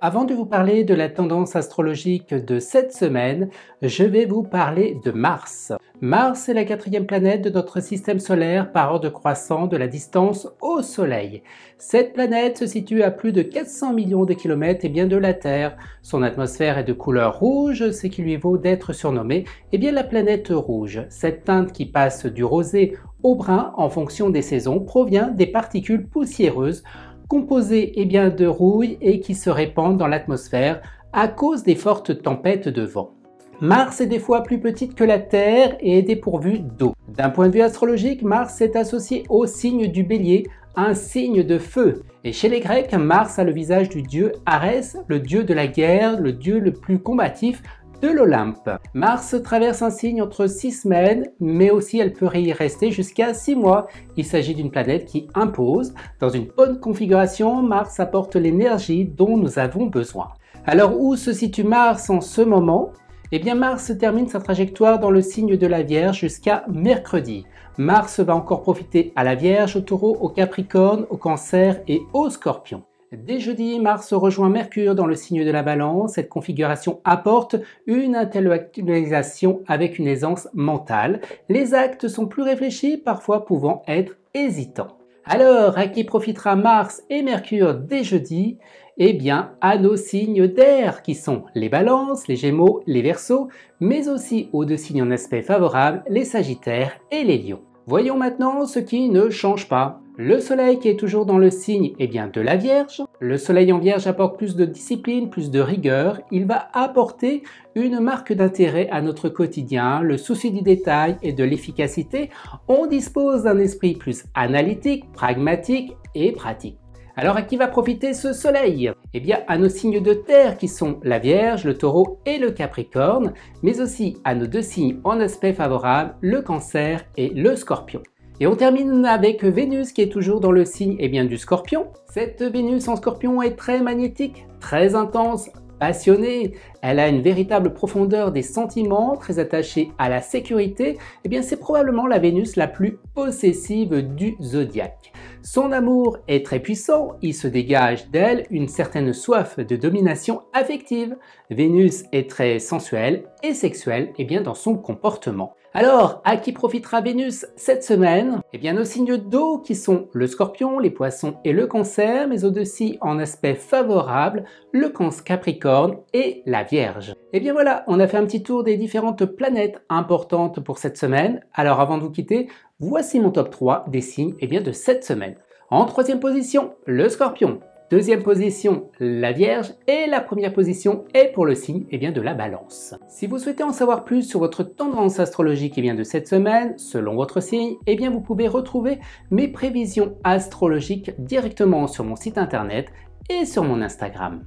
Avant de vous parler de la tendance astrologique de cette semaine, je vais vous parler de Mars. Mars est la quatrième planète de notre système solaire par ordre croissant de la distance au Soleil. Cette planète se situe à plus de 400 millions de kilomètres de la Terre. Son atmosphère est de couleur rouge, ce qui lui vaut d'être surnommée la planète rouge. Cette teinte qui passe du rosé au brun en fonction des saisons provient des particules poussiéreuses composées de rouille et qui se répandent dans l'atmosphère à cause des fortes tempêtes de vent. Mars est des fois plus petite que la Terre et est dépourvue d'eau. D'un point de vue astrologique, Mars est associé au signe du Bélier, un signe de feu. Et chez les Grecs, Mars a le visage du dieu Arès, le dieu de la guerre, le dieu le plus combatif de l'Olympe. Mars traverse un signe entre 6 semaines, mais aussi elle peut y rester jusqu'à 6 mois. Il s'agit d'une planète qui impose. Dans une bonne configuration, Mars apporte l'énergie dont nous avons besoin. Alors où se situe Mars en ce moment ? Mars termine sa trajectoire dans le signe de la Vierge jusqu'à mercredi. Mars va encore profiter à la Vierge, au Taureau, au Capricorne, au Cancer et au Scorpion. Dès jeudi, Mars rejoint Mercure dans le signe de la Balance. Cette configuration apporte une intellectualisation avec une aisance mentale. Les actes sont plus réfléchis, parfois pouvant être hésitants. Alors, à qui profitera Mars et Mercure dès jeudi ? À nos signes d'air qui sont les Balances, les Gémeaux, les Verseaux, mais aussi aux deux signes en aspect favorable, les Sagittaires et les Lions. Voyons maintenant ce qui ne change pas. Le Soleil qui est toujours dans le signe de la Vierge. Le Soleil en Vierge apporte plus de discipline, plus de rigueur. Il va apporter une marque d'intérêt à notre quotidien, le souci du détail et de l'efficacité. On dispose d'un esprit plus analytique, pragmatique et pratique. Alors à qui va profiter ce Soleil ? À nos signes de terre qui sont la Vierge, le Taureau et le Capricorne, mais aussi à nos deux signes en aspect favorable, le Cancer et le Scorpion. Et on termine avec Vénus qui est toujours dans le signe du Scorpion. Cette Vénus en Scorpion est très magnétique, très intense, passionnée. Elle a une véritable profondeur des sentiments, très attachée à la sécurité. C'est probablement la Vénus la plus possessive du zodiaque. Son amour est très puissant, il se dégage d'elle une certaine soif de domination affective. Vénus est très sensuelle et sexuelle dans son comportement. Alors, à qui profitera Vénus cette semaine ? Nos signes d'eau qui sont le Scorpion, les Poissons et le Cancer, mais au-dessus en aspect favorable, le Capricorne et la Vierge. Voilà, on a fait un petit tour des différentes planètes importantes pour cette semaine. Alors avant de vous quitter, voici mon top 3 des signes de cette semaine. En troisième position, le Scorpion. Deuxième position, la Vierge. Et la première position est pour le signe de la Balance. Si vous souhaitez en savoir plus sur votre tendance astrologique de cette semaine, selon votre signe, vous pouvez retrouver mes prévisions astrologiques directement sur mon site internet et sur mon Instagram.